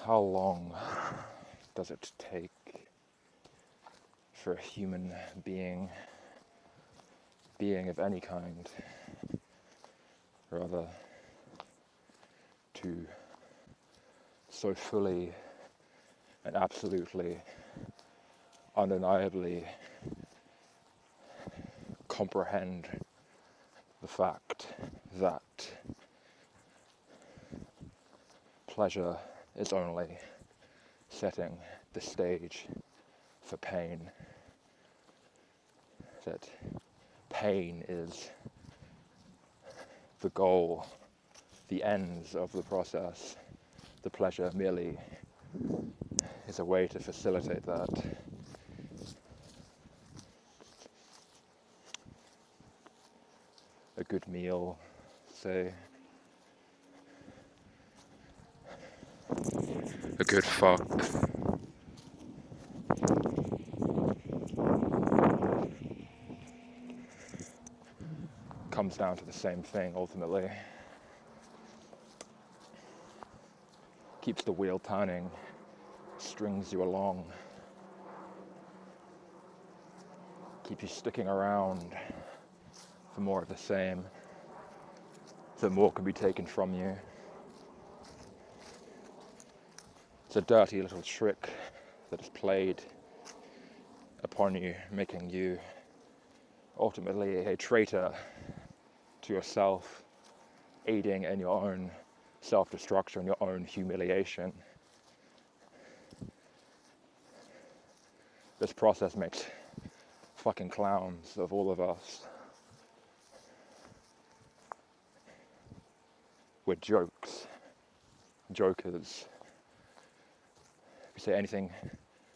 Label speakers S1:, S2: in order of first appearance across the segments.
S1: How long does it take for a human being of any kind, rather, to so fully and absolutely, undeniably comprehend the fact that pleasure is only setting the stage for pain, that pain is the goal, the ends of the process, the pleasure merely is a way to facilitate that. A good meal, say, a good fuck, comes down to the same thing ultimately. Keeps the wheel turning, strings you along, keeps you sticking around for more of the same, so more can be taken from you. It's a dirty little trick that is played upon you, making you ultimately a traitor to yourself, aiding in your own self-destruction, your own humiliation. This process makes fucking clowns of all of us. We're jokers. If we say anything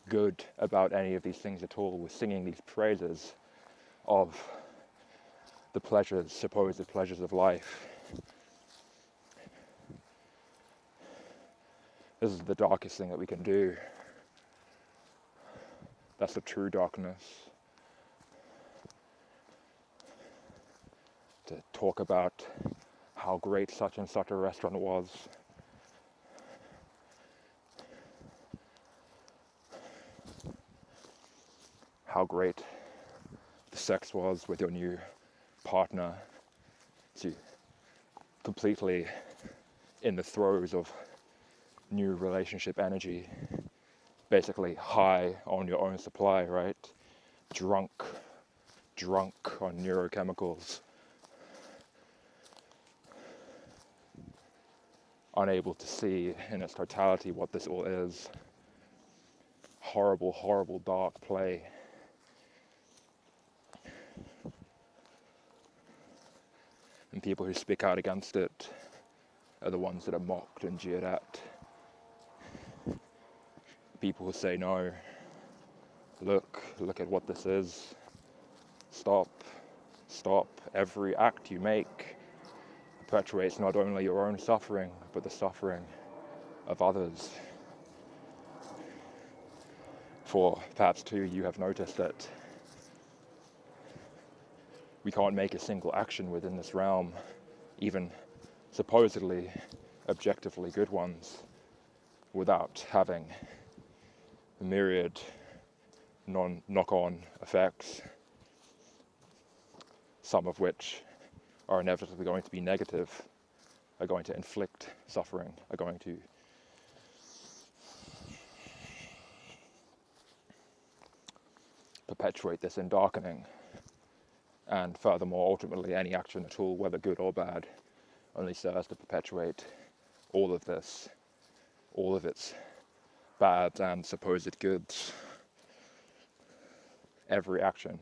S1: good about any of these things at all, we're singing these praises of the pleasures, supposed pleasures of life. This is the darkest thing that we can do. That's the true darkness. To talk about how great such and such a restaurant was. How great the sex was with your new partner. To completely in the throes of new relationship energy, basically high on your own supply, right? Drunk on neurochemicals, unable to see in its totality what this all is. Horrible, dark play. And people who speak out against it are the ones that are mocked and jeered at. People who say no, look at what this is. Stop. Every act you make perpetuates not only your own suffering, but the suffering of others. For perhaps too, you have noticed that we can't make a single action within this realm, even supposedly objectively good ones, without having a myriad knock-on effects, some of which are inevitably going to be negative, are going to inflict suffering, are going to perpetuate this in darkening. And furthermore, ultimately, any action at all, whether good or bad, only serves to perpetuate all of this, all of its bads and supposed goods. Every action,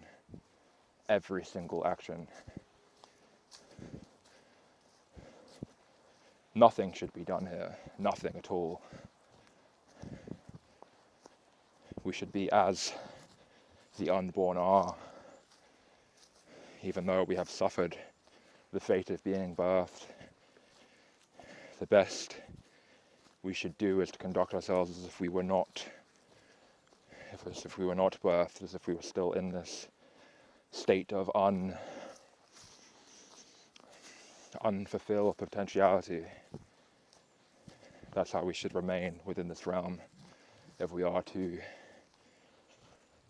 S1: every single action. Nothing should be done here, nothing at all. We should be as the unborn are, even though we have suffered the fate of being birthed. The best we should do is to conduct ourselves as if we were not, as if we were not birthed, as if we were still in this state of unfulfilled potentiality. That's how we should remain within this realm if we are to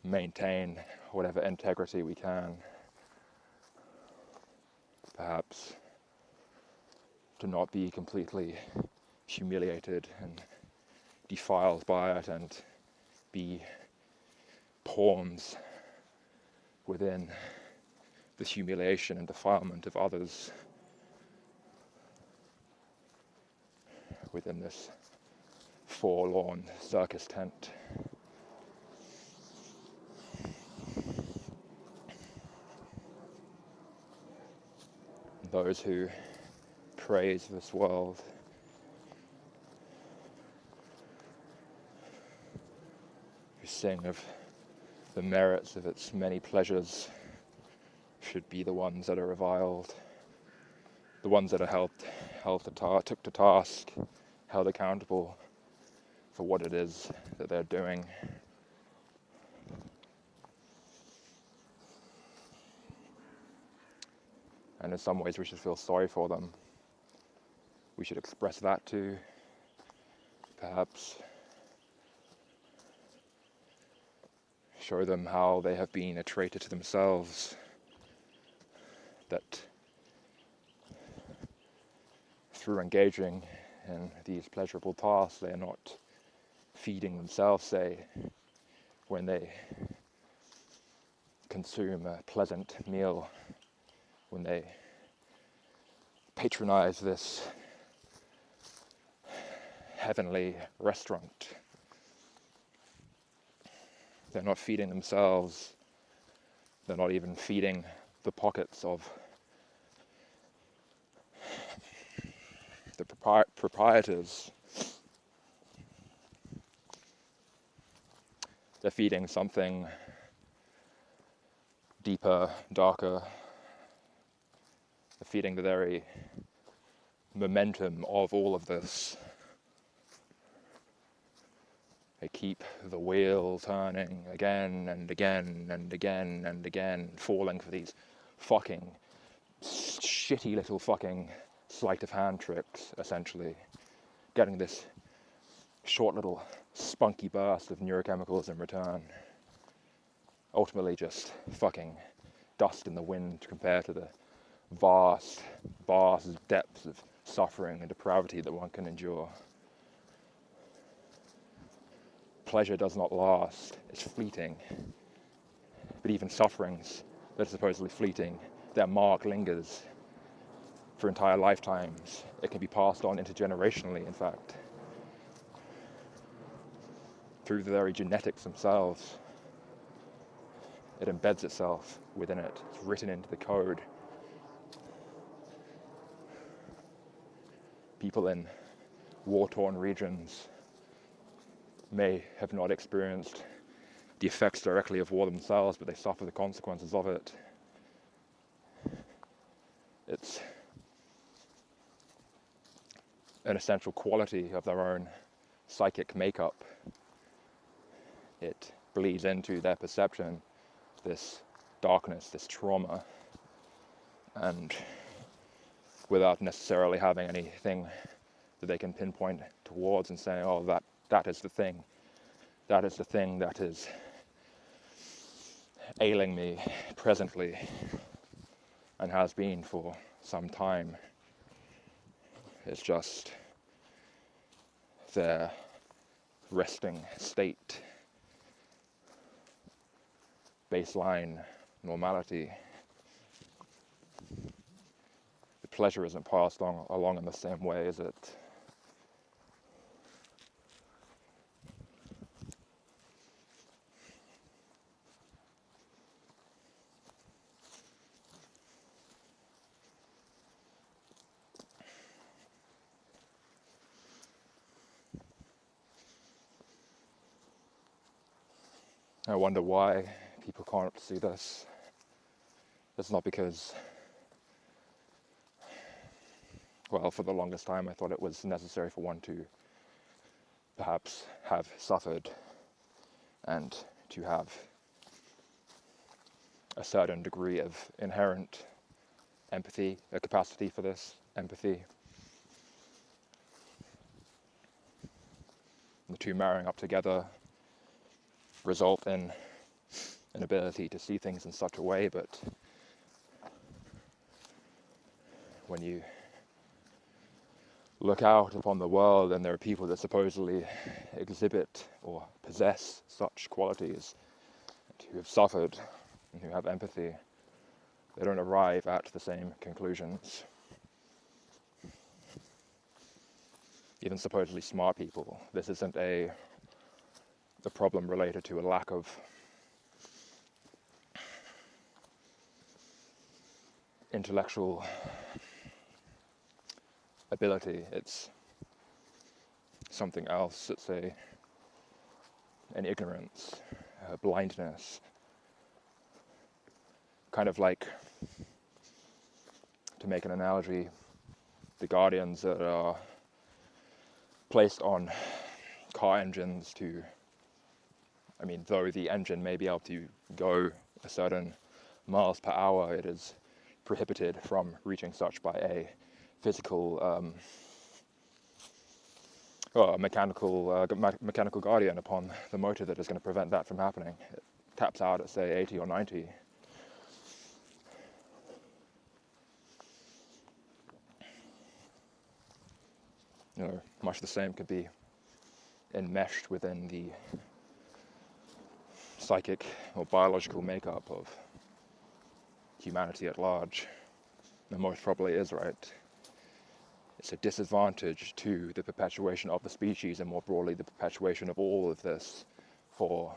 S1: maintain whatever integrity we can. Perhaps to not be completely humiliated and defiled by it and be pawns within the humiliation and defilement of others within this forlorn circus tent. Those who praise this world who sing of the merits of its many pleasures should be the ones that are reviled, the ones that are took to task, held accountable for what it is that they're doing. And in some ways we should feel sorry for them. We should express that too, perhaps show them how they have been a traitor to themselves, that through engaging in these pleasurable tasks they are not feeding themselves, say, when they consume a pleasant meal, when they patronize this heavenly restaurant. They're not feeding themselves. They're not even feeding the pockets of the proprietors. They're feeding something deeper, darker. They're feeding the very momentum of all of this. They keep the wheel turning again and again and again and again, falling for these fucking shitty little fucking sleight of hand tricks, essentially. Getting this short little spunky burst of neurochemicals in return. Ultimately just fucking dust in the wind compared to the vast depths of suffering and depravity that one can endure. Pleasure does not last, it's fleeting. But even sufferings that are supposedly fleeting, their mark lingers for entire lifetimes. It can be passed on intergenerationally, in fact, through the very genetics themselves. It embeds itself within it. It's written into the code. People in war-torn regions may have not experienced the effects directly of war themselves, but they suffer the consequences of it. It's an essential quality of their own psychic makeup. It bleeds into their perception, this darkness, this trauma, and without necessarily having anything that they can pinpoint towards and say, oh, that is the thing. That is the thing that is ailing me presently and has been for some time. It's just their resting state, baseline normality. The pleasure isn't passed along in the same way, is it? I wonder why people can't see this. It's not because, well, for the longest time I thought it was necessary for one to perhaps have suffered and to have a certain degree of inherent empathy, a capacity for this empathy. the two marrying up together result in an ability to see things in such a way, but when you look out upon the world and there are people that supposedly exhibit or possess such qualities, and who have suffered and who have empathy, they don't arrive at the same conclusions. Even supposedly smart people, this isn't the problem related to a lack of intellectual ability. It's something else. It's an ignorance, a blindness. Kind of like, to make an analogy, the guardians that are placed on car engines to, though the engine may be able to go a certain miles per hour, it is prohibited from reaching such by a physical, mechanical guardian upon the motor that is going to prevent that from happening. It taps out at, say, 80 or 90. Much the same could be enmeshed within the psychic or biological makeup of humanity at large. And most probably is, right? It's a disadvantage to the perpetuation of the species, and more broadly the perpetuation of all of this for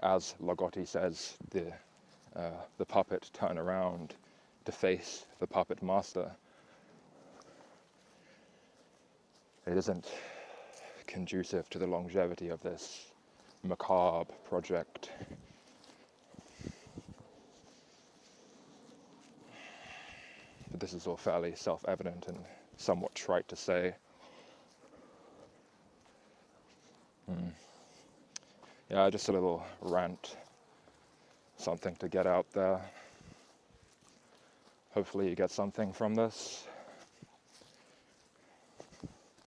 S1: as Lagotti says, the puppet turn around to face the puppet master. It isn't conducive to the longevity of this macabre project. But this is all fairly self-evident and somewhat trite to say. Yeah, just a little rant, something to get out there. Hopefully you get something from this.